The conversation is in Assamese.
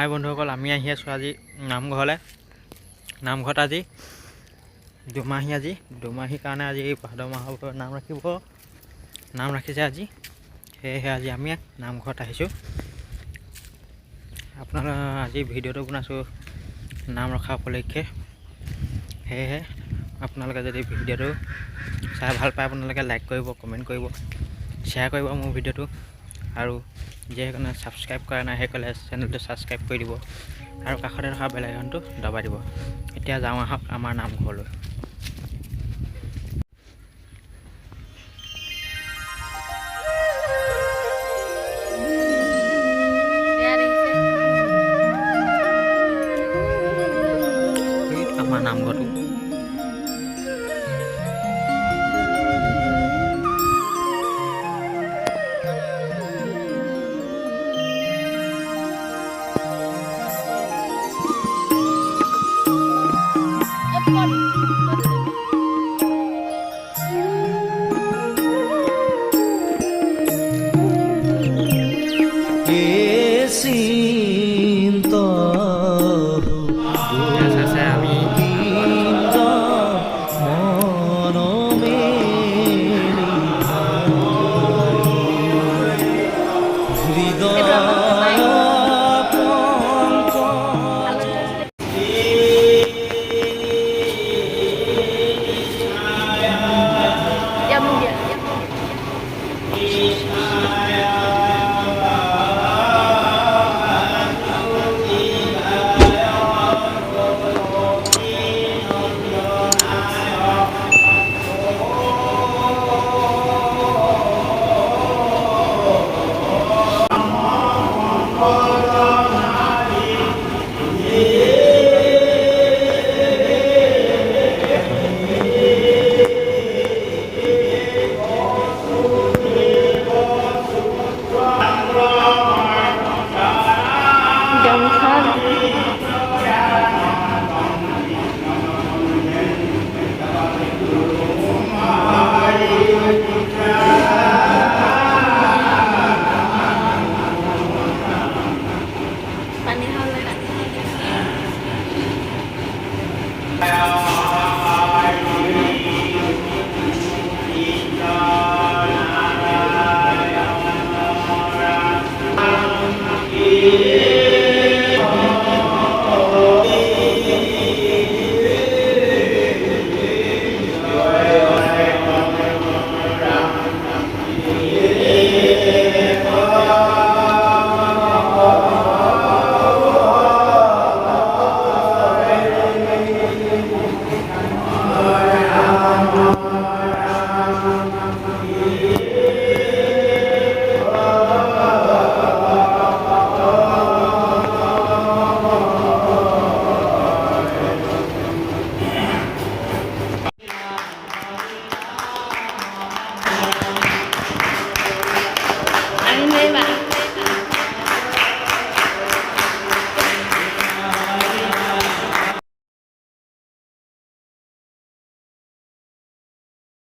হাই বন্ধুসকল, আমি আহি আছোঁ আজি নামঘৰলৈ। নামঘৰত আজি দুমাহীৰ কাৰণে আজি ভাদ মাহৰ নাম ৰাখিছে আজি। সেয়েহে আজি আমি নামঘৰত আহিছোঁ। আপোনালোকে আজি ভিডিঅ'টো বনাইছোঁ নাম ৰখা উপলক্ষে। সেয়েহে আপোনালোকে যদি ভিডিঅ'টো চাই ভাল পায় আপোনালোকে লাইক কৰিব, কমেণ্ট কৰিব, শ্বেয়াৰ কৰিব মোৰ ভিডিঅ'টো। আৰু যিসকলে ছাবস্ক্ৰাইব কৰা নাই সেইসকলে চেনেলটো ছাবস্ক্ৰাইব কৰি দিব আৰু কাষতে থকা বেল আইকনটো দবাই দিব। এতিয়া যাওঁ আহক আমাৰ নামঘৰলৈ। আমাৰ নামঘৰটো